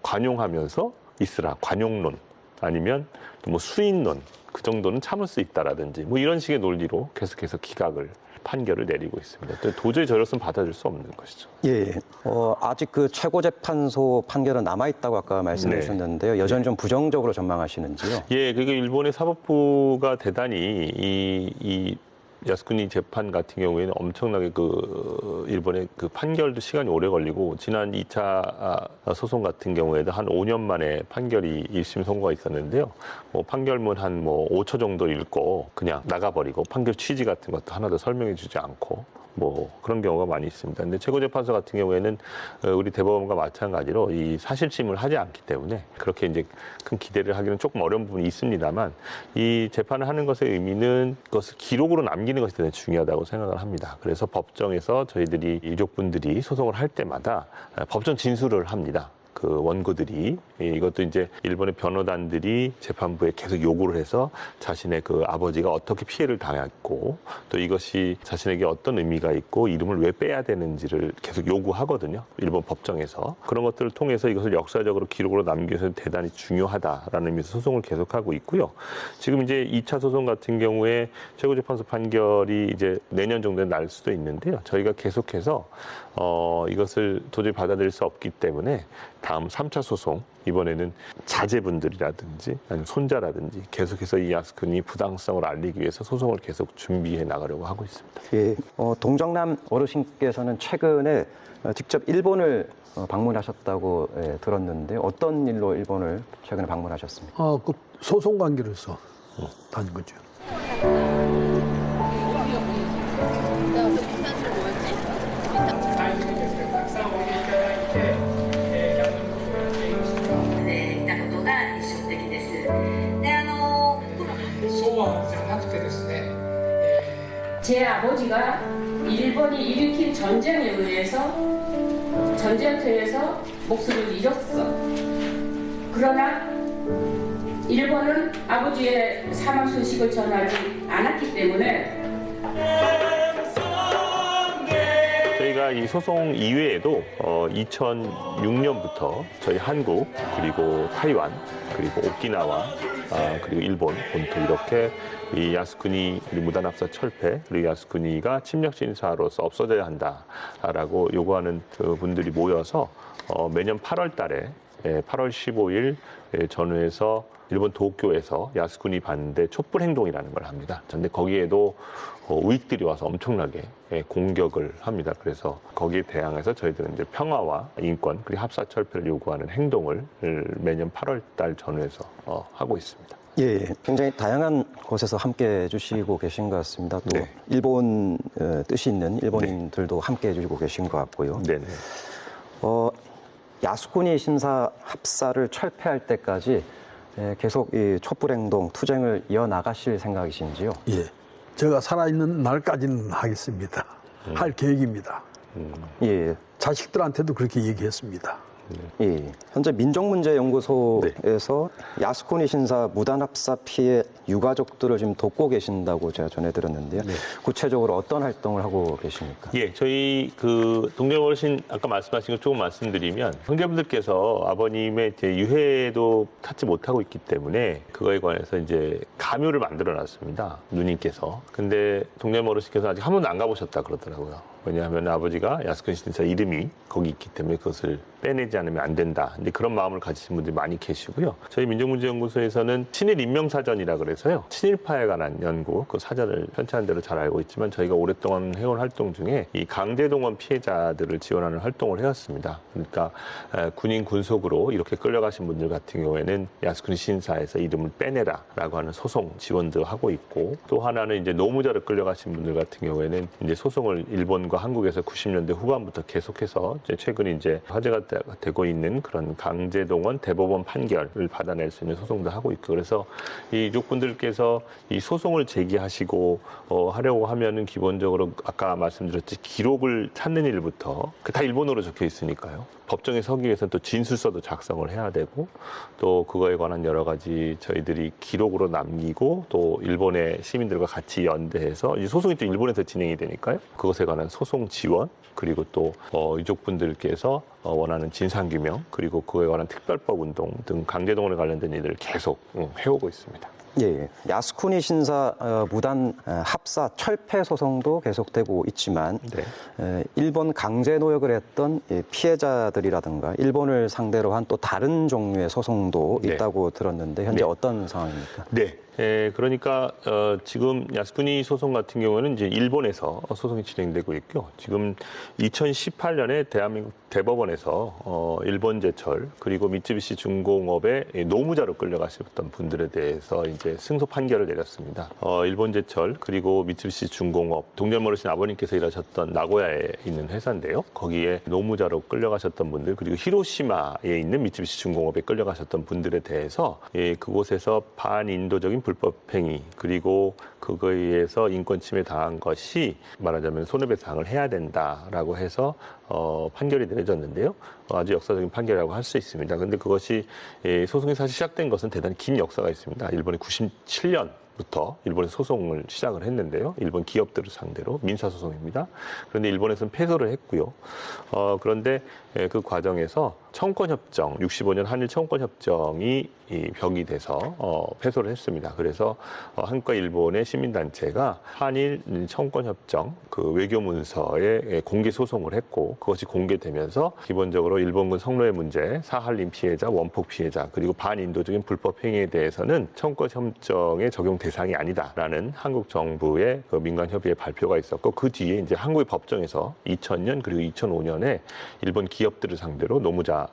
관용하면서 있으라, 관용론 아니면 또 뭐 수인론, 그 정도는 참을 수 있다라든지 뭐 이런 식의 논리로 계속해서 판결을 내리고 있습니다. 도저히 저렇으면 받아줄 수 없는 것이죠. 예. 아직 그 최고재판소 판결은 남아있다고 아까 말씀해 주셨는데요. 여전히 좀 부정적으로 전망하시는지요? 예, 그게 일본의 사법부가 대단히 이 야스쿠니 재판 같은 경우에는 엄청나게 일본의 그 판결도 시간이 오래 걸리고, 지난 2차 소송 같은 경우에도 한 5년 만에 판결이 1심 선고가 있었는데요. 판결문 한 5초 정도 읽고 그냥 나가버리고 판결 취지 같은 것도 하나도 설명해 주지 않고 그런 경우가 많이 있습니다. 근데 최고재판소 같은 경우에는 우리 대법원과 마찬가지로 이 사실침을 하지 않기 때문에 그렇게 이제 큰 기대를 하기는 조금 어려운 부분이 있습니다만, 이 재판을 하는 것의 의미는 그것을 기록으로 남기는 것이 대단히 중요하다고 생각을 합니다. 그래서 법정에서 저희들이 유족분들이 소송을 할 때마다 법정 진술을 합니다. 그 원고들이 이것도 이제 일본의 변호단들이 재판부에 계속 요구를 해서 자신의 그 아버지가 어떻게 피해를 당했고 또 이것이 자신에게 어떤 의미가 있고 이름을 왜 빼야 되는지를 계속 요구하거든요. 일본 법정에서. 그런 것들을 통해서 이것을 역사적으로 기록으로 남기기 위해서 대단히 중요하다라는 의미에서 소송을 계속하고 있고요. 지금 이제 2차 소송 같은 경우에 최고재판소 판결이 이제 내년 정도에 날 수도 있는데요. 저희가 계속해서 이것을 도저히 받아들일 수 없기 때문에 다음 3차 소송, 이번에는 자제분들이라든지 아니면 손자라든지 계속해서 이 야스쿠니 부당성을 알리기 위해서 소송을 계속 준비해 나가려고 하고 있습니다. 예, 동정남 어르신께서는 최근에 직접 일본을 방문하셨다고 들었는데 어떤 일로 일본을 최근에 방문하셨습니까? 그 소송 관계로서 다닌 거죠. 제 아버지가 일본이 일으킨 전쟁에 의해서 전쟁터에서 목숨을 잃었어. 그러나 일본은 아버지의 사망 소식을 전하지 않았기 때문에 저희가 이 소송 이외에도 2006년부터 저희 한국 그리고 타이완 그리고 오키나와 그리고 일본 본토 이렇게 이 야스쿠니 무단합사 철폐 그리고 야스쿠니가 침략 신사로서 없어져야 한다라고 요구하는 그 분들이 모여서 매년 8월 달에 8월 15일 전후에서 일본 도쿄에서 야스쿠니 반대 촛불 행동이라는 걸 합니다. 그런데 거기에도 우익들이 와서 엄청나게 공격을 합니다. 그래서 거기에 대항해서 저희들은 이제 평화와 인권 그리고 합사 철폐를 요구하는 행동을 매년 8월 달 전후에서 하고 있습니다. 예, 굉장히 다양한 곳에서 함께 해주시고 계신 것 같습니다. 또 네. 일본 뜻이 있는 일본인들도 함께 해주시고 계신 것 같고요. 네네. 야스쿠니 신사 합사를 철폐할 때까지 계속 이 촛불행동, 투쟁을 이어나가실 생각이신지요? 예. 제가 살아있는 날까지는 하겠습니다. 할 계획입니다. 예. 자식들한테도 그렇게 얘기했습니다. 예. 현재 민족문제연구소에서 야스쿠니 신사 무단합사 피해 유가족들을 지금 돕고 계신다고 제가 전해 들었는데요. 네. 구체적으로 어떤 활동을 하고 계십니까? 예, 저희 그 동정 어르신 아까 말씀하신 거 조금 말씀드리면 형제분들께서 아버님의 이제 유해도 찾지 못하고 있기 때문에 그거에 관해서 이제 가묘를 만들어 놨습니다. 누님께서. 근데 동정 어르신께서 아직 한 번도 안 가보셨다 그러더라고요. 왜냐하면 아버지가 야스쿠니 신사 이름이 거기 있기 때문에 그것을 빼내지 않으면 안 된다. 근데 그런 마음을 가지신 분들이 많이 계시고요. 저희 민족문제연구소에서는 친일 인명사전이라 그래서요. 친일파에 관한 연구, 그 사전을 편찬한 대로 잘 알고 있지만 저희가 오랫동안 해온 활동 중에 이 강제동원 피해자들을 지원하는 활동을 해왔습니다. 그러니까 군인 군속으로 이렇게 끌려가신 분들 같은 경우에는 야스쿠니 신사에서 이름을 빼내라라고 하는 소송 지원도 하고 있고 또 하나는 이제 노무자로 끌려가신 분들 같은 경우에는 이제 소송을 일본과 한국에서 90년대 후반부터 계속해서 최근 이제 화제가 되고 있는 그런 강제동원 대법원 판결을 받아낼 수 있는 소송도 하고 있고 그래서 이 유족분들께서 이 소송을 제기하시고 하려고 하면은 기본적으로 아까 말씀드렸듯이 기록을 찾는 일부터 다 일본어로 적혀 있으니까요. 법정에 서기 위해서는 또 진술서도 작성을 해야 되고 또 그거에 관한 여러 가지 저희들이 기록으로 남기고 또 일본의 시민들과 같이 연대해서 이 소송이 또 일본에서 진행이 되니까요. 그것에 관한 소송 지원 그리고 또 유족분들께서 원하는 진상규명 그리고 그거에 관한 특별법 운동 등 강제동원에 관련된 일들을 계속 해오고 있습니다. 예, 야스쿠니 신사 무단 합사 철폐 소송도 계속되고 있지만 네. 일본 강제 노역을 했던 피해자들이라든가 일본을 상대로 한 또 다른 종류의 소송도 네. 있다고 들었는데 현재 네. 어떤 상황입니까? 네. 그러니까 지금 야스쿠니 소송 같은 경우는 이제 일본에서 소송이 진행되고 있고 지금 2018년에 대한민국 대법원에서 일본제철 그리고 미쯔비시 중공업의 노무자로 끌려가셨던 분들에 대해서 이제 승소 판결을 내렸습니다. 일본제철 그리고 미쯔비시 중공업 동전 어르신 아버님께서 일하셨던 나고야에 있는 회사인데요. 거기에 노무자로 끌려가셨던 분들 그리고 히로시마에 있는 미쯔비시 중공업에 끌려가셨던 분들에 대해서 그곳에서 반인도적인 불법행위 그리고 그거에 의해서 인권 침해 당한 것이 말하자면 손해배상을 해야 된다라고 해서 판결이 내려졌는데요. 아주 역사적인 판결이라고 할 수 있습니다. 그런데 그것이 소송이 사실 시작된 것은 대단히 긴 역사가 있습니다. 일본이 97년부터 일본에서 소송을 시작을 했는데요. 일본 기업들을 상대로 민사소송입니다. 그런데 일본에서는 패소를 했고요. 그런데 그 과정에서 청구권협정, 65년 한일 청구권협정이 벽이 돼서 패소를 했습니다. 그래서 한국과 일본의 시민단체가 한일 청구권협정 그 외교문서에 공개 소송을 했고 그것이 공개되면서 기본적으로 일본군 성노예 문제, 사할린 피해자, 원폭 피해자 그리고 반인도적인 불법 행위에 대해서는 청구권협정의 적용 대상이 아니다라는 한국 정부의 그 민관 협의회 발표가 있었고 그 뒤에 이제 한국의 법정에서 2000년 그리고 2005년에 일본 기업들을 상대로 노무자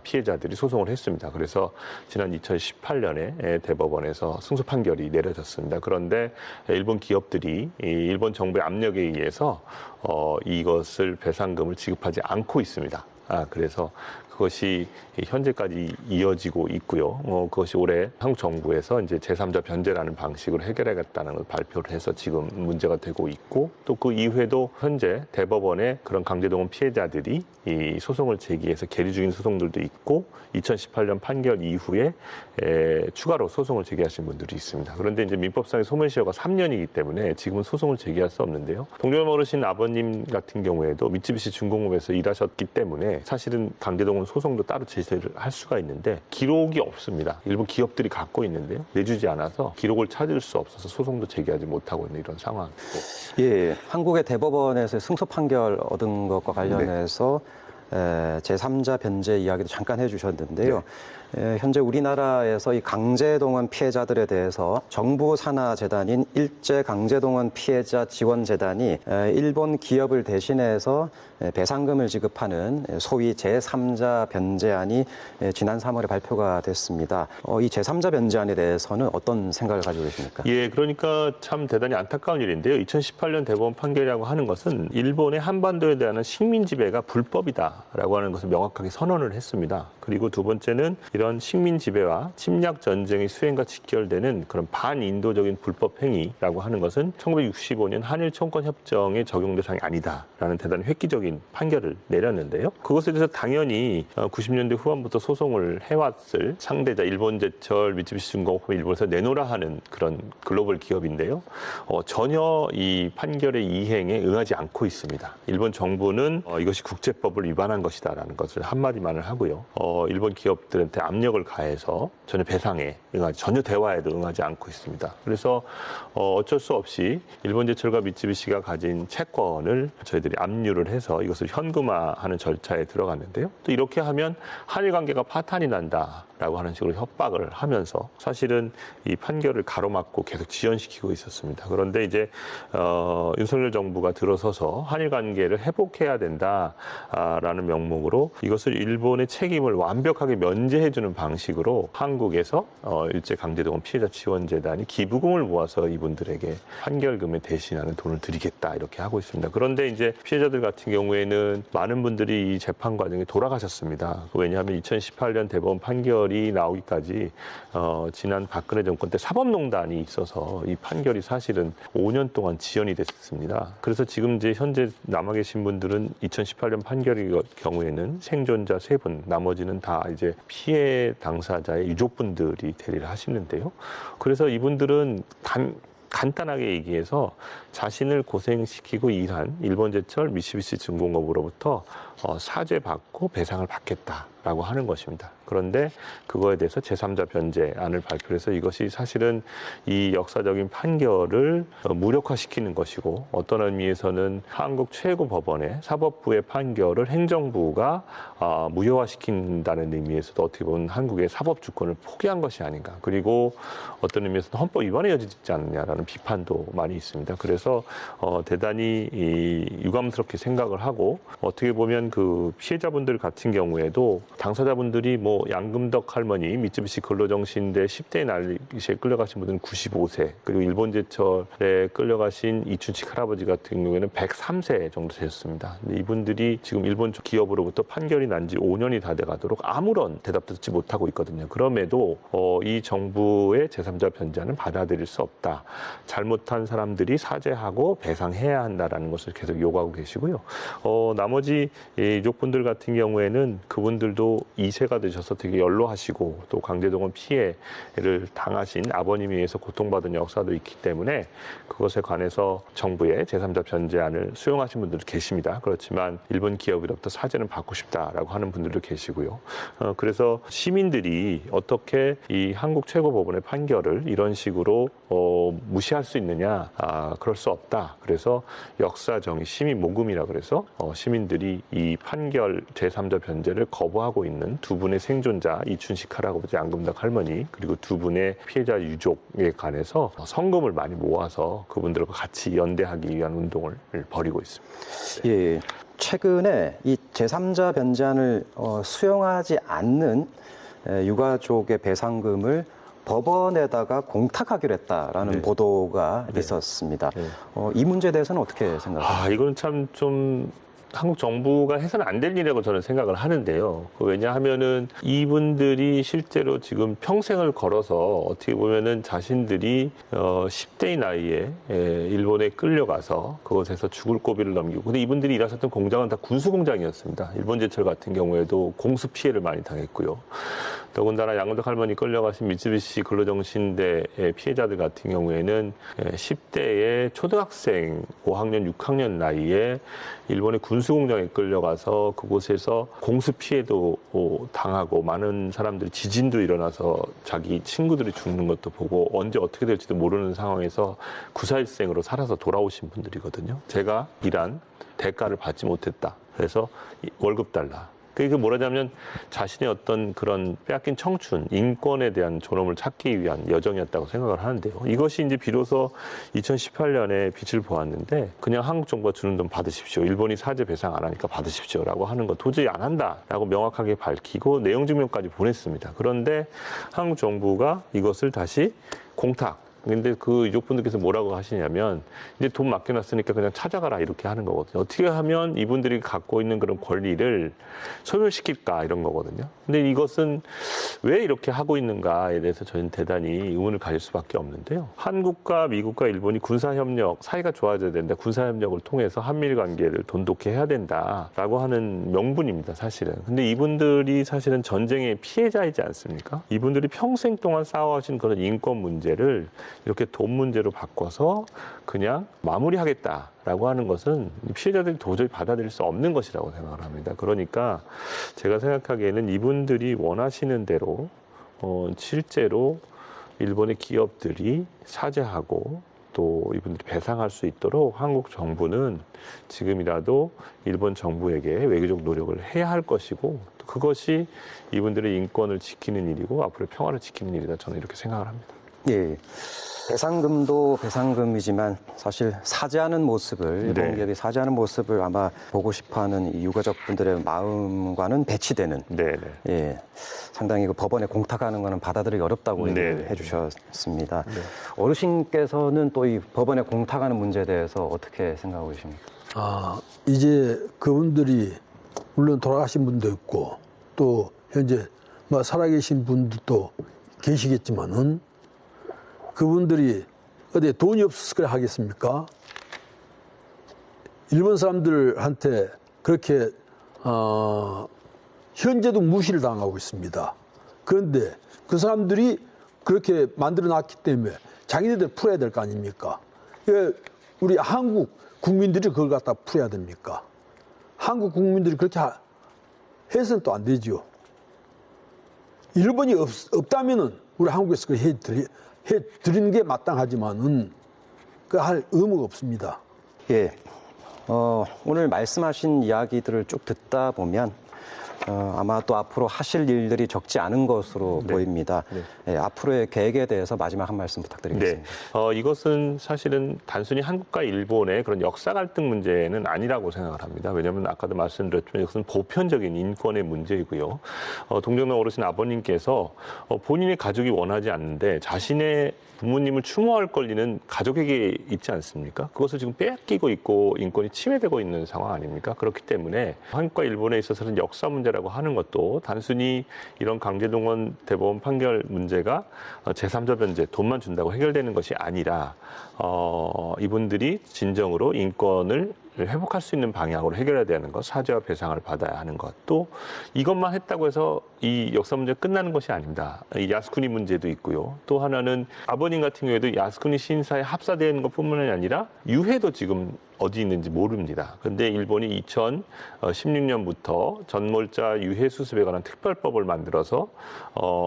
피해자들이 소송을 했습니다. 그래서 지난 2018년에 대법원에서 승소 판결이 내려졌습니다. 그런데 일본 기업들이 일본 정부의 압력에 의해서 이것을 배상금을 지급하지 않고 있습니다. 그래서 그것이 현재까지 이어지고 있고요. 그것이 올해 한국 정부에서 이제 제3자 변제라는 방식으로 해결하겠다는 걸 발표를 해서 지금 문제가 되고 있고 또 그 이후에도 현재 대법원에 그런 강제동원 피해자들이 이 소송을 제기해서 계류 중인 소송들도 있고 2018년 판결 이후에 추가로 소송을 제기하신 분들이 있습니다. 그런데 이제 민법상의 소멸시효가 3년이기 때문에 지금은 소송을 제기할 수 없는데요. 동료를 모르신 아버님 같은 경우에도 미쓰비시 중공업에서 일하셨기 때문에 사실은 강제동원 소송도 따로 제시를 할 수가 있는데 기록이 없습니다. 일본 기업들이 갖고 있는데요. 내주지 않아서 기록을 찾을 수 없어서 소송도 제기하지 못하고 있는 이런 상황이고. 예, 한국의 대법원에서 승소 판결 얻은 것과 관련해서 제3자 변제 이야기도 잠깐 해주셨는데요. 현재 우리나라에서 이 강제동원 피해자들에 대해서 정부 산하 재단인 일제강제동원 피해자 지원재단이 일본 기업을 대신해서 배상금을 지급하는 소위 제3자 변제안이 지난 3월에 발표가 됐습니다. 이 제3자 변제안에 대해서는 어떤 생각을 가지고 계십니까? 예, 그러니까 참 대단히 안타까운 일인데요. 2018년 대법원 판결이라고 하는 것은 일본의 한반도에 대한 식민 지배가 불법이다라고 하는 것을 명확하게 선언을 했습니다. 그리고 두 번째는 이런 식민 지배와 침략 전쟁의 수행과 직결되는 그런 반인도적인 불법 행위라고 하는 것은 1965년 한일 청구권 협정의 적용 대상이 아니다라는 대단히 획기적인 판결을 내렸는데요. 그것에 대해서 당연히 90년대 후반부터 소송을 해왔을 상대자 일본제철, 미쓰비시중공업을 일본에서 내놓으라 하는 그런 글로벌 기업인데요. 전혀 이 판결의 이행에 응하지 않고 있습니다. 일본 정부는 이것이 국제법을 위반한 것이다라는 것을 한마디만을 하고요. 일본 기업들한테 압력을 가해서 전혀 배상에 응하지, 전혀 대화에도 응하지 않고 있습니다. 그래서 어쩔 수 없이 일본제철과 미쓰비시가 가진 채권을 저희들이 압류를 해서 이것을 현금화하는 절차에 들어갔는데요. 또 이렇게 하면 한일 관계가 파탄이 난다라고 하는 식으로 협박을 하면서 사실은 이 판결을 가로막고 계속 지연시키고 있었습니다. 그런데 이제 윤석열 정부가 들어서서 한일 관계를 회복해야 된다라는 명목으로 이것을 일본의 책임을 완벽하게 면제해주는 방식으로 한국에서 일제강제동원 피해자 지원재단이 기부금을 모아서 이분들에게 판결금에 대신하는 돈을 드리겠다 이렇게 하고 있습니다. 그런데 이제 피해자들 같은 경우에는 많은 분들이 이 재판 과정에 돌아가셨습니다. 왜냐하면 2018년 대법원 판결이 나오기까지 지난 박근혜 정권 때 사법농단이 있어서 이 판결이 사실은 5년 동안 지연이 됐습니다. 그래서 지금 이제 현재 남아 계신 분들은 2018년 판결의 경우에는 생존자 3분, 나머지는 다 이제 피해 당사자의 유족분들이 대리를 하시는데요. 그래서 이분들은 간단하게 얘기해서 자신을 고생시키고 일한 일본제철 미쓰비시 중공업으로부터 사죄받고 배상을 받겠다라고 하는 것입니다. 그런데 그거에 대해서 제3자 변제안을 발표해서 이것이 사실은 이 역사적인 판결을 무력화시키는 것이고 어떤 의미에서는 한국 최고법원의 사법부의 판결을 행정부가 무효화시킨다는 의미에서도 어떻게 보면 한국의 사법주권을 포기한 것이 아닌가. 그리고 어떤 의미에서는 헌법 위반에 이어지지 않느냐라는 비판도 많이 있습니다. 그래서 대단히 유감스럽게 생각을 하고 어떻게 보면 그 피해자분들 같은 경우에도 당사자분들이 뭐 양금덕 할머니 미쯔비시 근로정신대 10대 나이에 끌려가신 분들은 95세, 그리고 일본제철에 끌려가신 이춘식 할아버지 같은 경우에는 103세 정도 되셨습니다. 근데 이분들이 지금 일본 기업으로부터 판결이 난 지 5년이 다 돼가도록 아무런 대답도 듣지 못하고 있거든요. 그럼에도 이 정부의 제3자 변제안은 받아들일 수 없다. 잘못한 사람들이 사죄하고 배상해야 한다라는 것을 계속 요구하고 계시고요. 나머지 유족분들 같은 경우에는 그분들도 2세가 되셔서 되게 연로하시고 또 강제동원 피해를 당하신 아버님에 의해서 고통받은 역사도 있기 때문에 그것에 관해서 정부의 제3자 변제안을 수용하신 분들도 계십니다. 그렇지만 일본 기업으로부터 사죄는 받고 싶다라고 하는 분들도 계시고요. 그래서 시민들이 어떻게 이 한국 최고법원의 판결을 이런 식으로 무시할 수 있느냐? 그럴 수 없다. 그래서 역사정의 시민모금이라 그래서 시민들이 이 판결 제3자 변제를 거부하고 있는 두 분의 생존자 이춘식 할아버지, 양금덕 할머니 그리고 두 분의 피해자 유족에 관해서 성금을 많이 모아서 그분들과 같이 연대하기 위한 운동을 벌이고 있습니다. 예, 최근에 이 제3자 변제안을 수용하지 않는 유가족의 배상금을 법원에다가 공탁하기로 했다라는 보도가 있었습니다. 이 문제에 대해서는 어떻게 생각하세요? 이건 참 좀 한국 정부가 해서는 안 될 일이라고 저는 생각을 하는데요. 왜냐하면은 이분들이 실제로 지금 평생을 걸어서 어떻게 보면은 자신들이 10대의 나이에 일본에 끌려가서 그곳에서 죽을 고비를 넘기고, 근데 이분들이 일하셨던 공장은 다 군수 공장이었습니다. 일본제철 같은 경우에도 공수 피해를 많이 당했고요. 더군다나 양금덕 할머니 끌려가신 미쯔비시 근로정신대 피해자들 같은 경우에는 10대의 초등학생 5학년, 6학년 나이에 일본의 군수공장에 끌려가서 그곳에서 공수 피해도 당하고 많은 사람들이 지진도 일어나서 자기 친구들이 죽는 것도 보고 언제 어떻게 될지도 모르는 상황에서 구사일생으로 살아서 돌아오신 분들이거든요. 제가 일한 대가를 받지 못했다. 그래서 월급 달라. 그게 뭐라냐면 자신의 어떤 그런 빼앗긴 청춘, 인권에 대한 존엄을 찾기 위한 여정이었다고 생각을 하는데요. 이것이 이제 비로소 2018년에 빛을 보았는데 그냥 한국 정부가 주는 돈 받으십시오. 일본이 사죄 배상 안 하니까 받으십시오라고 하는 거 도저히 안 한다라고 명확하게 밝히고 내용 증명까지 보냈습니다. 그런데 한국 정부가 이것을 다시 공탁. 근데 그 유족분들께서 뭐라고 하시냐면 이제 돈 맡겨놨으니까 그냥 찾아가라 이렇게 하는 거거든요. 어떻게 하면 이분들이 갖고 있는 그런 권리를 소멸시킬까 이런 거거든요. 근데 이것은 왜 이렇게 하고 있는가에 대해서 저는 대단히 의문을 가질 수밖에 없는데요. 한국과 미국과 일본이 군사협력, 사이가 좋아져야 된다. 군사협력을 통해서 한미일 관계를 돈독히 해야 된다라고 하는 명분입니다, 사실은. 근데 이분들이 사실은 전쟁의 피해자이지 않습니까? 이분들이 평생 동안 싸워하신 그런 인권 문제를 이렇게 돈 문제로 바꿔서 그냥 마무리하겠다라고 하는 것은 피해자들이 도저히 받아들일 수 없는 것이라고 생각을 합니다. 그러니까 제가 생각하기에는 이분들이 원하시는 대로 실제로 일본의 기업들이 사죄하고 또 이분들이 배상할 수 있도록 한국 정부는 지금이라도 일본 정부에게 외교적 노력을 해야 할 것이고 그것이 이분들의 인권을 지키는 일이고 앞으로의 평화를 지키는 일이다. 저는 이렇게 생각을 합니다. 예. 배상금도 배상금이지만 사실 사죄하는 모습을 일본 기업이 사죄하는 모습을 아마 보고 싶어하는 이 유가족분들의 마음과는 배치되는 예, 상당히 그 법원에 공탁하는 것은 받아들이기 어렵다고 얘기를 해주셨습니다. 어르신께서는 또 이 법원에 공탁하는 문제에 대해서 어떻게 생각하고 계십니까? 이제 그분들이 물론 돌아가신 분도 있고 또 현재 살아계신 분들도 계시겠지만은 그분들이 어디 돈이 없어서 그래 하겠습니까? 일본 사람들한테 그렇게 현재도 무시를 당하고 있습니다. 그런데 그 사람들이 그렇게 만들어 놨기 때문에 자기네들 풀어야 될 거 아닙니까? 왜 우리 한국 국민들이 그걸 갖다 풀어야 됩니까? 한국 국민들이 그렇게 해서는 또 안 되죠. 일본이 없다면은 우리 한국에서 그 해드리는 게 마땅하지만은 그 할 의무가 없습니다. 예. 오늘 말씀하신 이야기들을 쭉 듣다 보면 아마 또 앞으로 하실 일들이 적지 않은 것으로 보입니다. 앞으로의 계획에 대해서 마지막 한 말씀 부탁드리겠습니다. 이것은 사실은 단순히 한국과 일본의 그런 역사 갈등 문제는 아니라고 생각을 합니다. 왜냐하면 아까도 말씀드렸지만 이것은 보편적인 인권의 문제이고요. 동정남 어르신 아버님께서 본인의 가족이 원하지 않는데 자신의 부모님을 추모할 권리는 가족에게 있지 않습니까? 그것을 지금 빼앗기고 있고 인권이 침해되고 있는 상황 아닙니까? 그렇기 때문에 한국과 일본에 있어서는 역사 문제라고 하는 것도 단순히 이런 강제동원 대법원 판결 문제가 제3자 변제, 돈만 준다고 해결되는 것이 아니라 이분들이 진정으로 인권을 회복할 수 있는 방향으로 해결해야 되는 것, 사죄와 배상을 받아야 하는 것, 또 이것만 했다고 해서 이 역사 문제가 끝나는 것이 아닙니다. 이 야스쿠니 문제도 있고요. 또 하나는 아버님 같은 경우에도 야스쿠니 신사에 합사되는 것뿐만이 아니라 유해도 지금 어디 있는지 모릅니다. 그런데 일본이 2016년부터 전몰자 유해 수습에 관한 특별법을 만들어서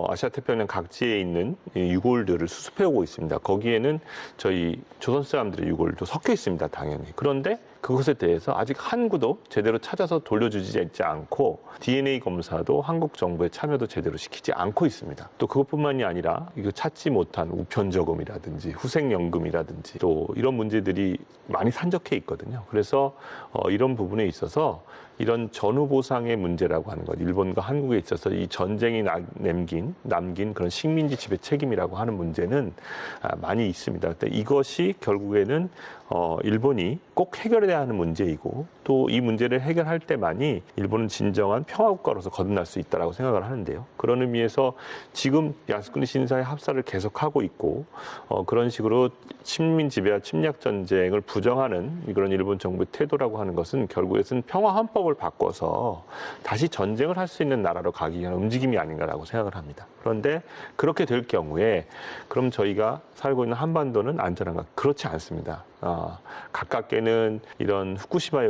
아시아 태평양 각지에 있는 유골들을 수습해 오고 있습니다. 거기에는 저희 조선 사람들의 유골도 섞여 있습니다, 당연히. 그런데 그것에 대해서 아직 한 구도 제대로 찾아서 돌려주지 않고 DNA 검사도 한국 정부의 참여도 제대로 시키지 않고 있습니다. 또 그것뿐만이 아니라 이거 찾지 못한 우편저금이라든지 후생연금이라든지 또 이런 문제들이 많이 산적해 있거든요. 그래서 이런 부분에 있어서 이런 전후보상의 문제라고 하는 것, 일본과 한국에 있어서 이 전쟁이 남긴 그런 식민지 지배 책임이라고 하는 문제는 많이 있습니다. 이것이 결국에는 일본이 꼭 해결해야 하는 문제이고 또 이 문제를 해결할 때만이 일본은 진정한 평화국가로서 거듭날 수 있다고 생각을 하는데요. 그런 의미에서 지금 야스쿠니 신사의 합사를 계속하고 있고 그런 식으로 식민 지배와 침략 전쟁을 부정하는 그런 일본 정부의 태도라고 하는 것은 결국에는 평화 헌법을 바꿔서 다시 전쟁을 할 수 있는 나라로 가기 위한 움직임이 아닌가라고 생각을 합니다. 그런데 그렇게 될 경우에 그럼 저희가 살고 있는 한반도는 안전한가? 그렇지 않습니다. 가깝게는 이런 후쿠시마의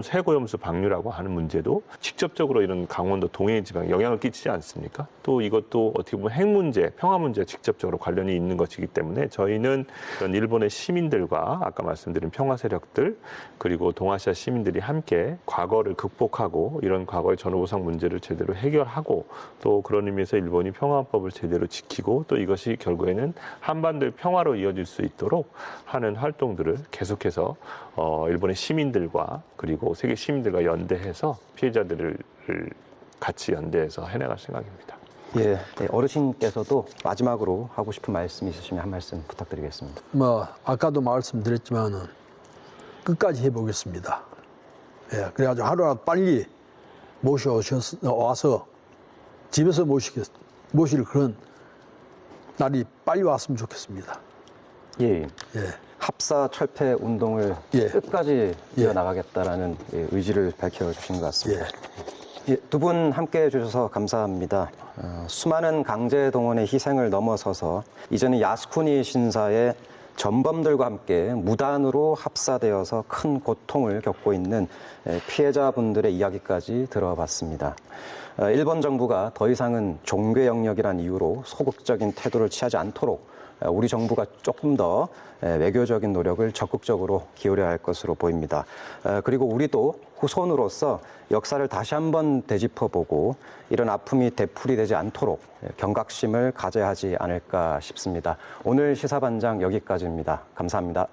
해고염수 방류라고 하는 문제도 직접적으로 이런 강원도 동해 지방에 영향을 끼치지 않습니까? 또 이것도 어떻게 보면 핵 문제, 평화 문제에 직접적으로 관련이 있는 것이기 때문에 저희는 이런 일본의 시민들과 아까 말씀드린 평화 세력들 그리고 동아시아 시민들이 함께 과거를 극복하고 이런 과거의 전후보상 문제를 제대로 해결하고 또 그런 의미에서 일본이 평화헌법을 제대로 지키고 또 이것이 결국에는 한반도의 평화로 이어질 수 있도록 하는 활동들을 계속해서 일본의 시민들과 그리고 세계 시민들과 연대해서 피해자들을 같이 연대해서 해나갈 생각입니다. 예, 어르신께서도 마지막으로 하고 싶은 말씀 있으시면 한 말씀 부탁드리겠습니다. 아까도 말씀드렸지만은 끝까지 해보겠습니다. 예, 그래가지고 하루라도 빨리 와서 집에서 모실 그런 날이 빨리 왔으면 좋겠습니다. 예. 합사 철폐 운동을 끝까지 이어나가겠다라는 의지를 밝혀주신 것 같습니다. 두 분 함께해 주셔서 감사합니다. 수많은 강제동원의 희생을 넘어서서 이제는 야스쿠니 신사의 전범들과 함께 무단으로 합사되어서 큰 고통을 겪고 있는 피해자분들의 이야기까지 들어봤습니다. 일본 정부가 더 이상은 종교 영역이란 이유로 소극적인 태도를 취하지 않도록 우리 정부가 조금 더 외교적인 노력을 적극적으로 기울여야 할 것으로 보입니다. 그리고 우리도 후손으로서 역사를 다시 한번 되짚어보고 이런 아픔이 되풀이되지 않도록 경각심을 가져야 하지 않을까 싶습니다. 오늘 시사반장 여기까지입니다. 감사합니다.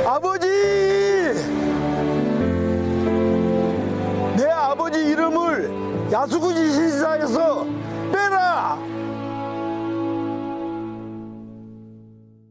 아버지! 내 아버지 이름을 야스쿠니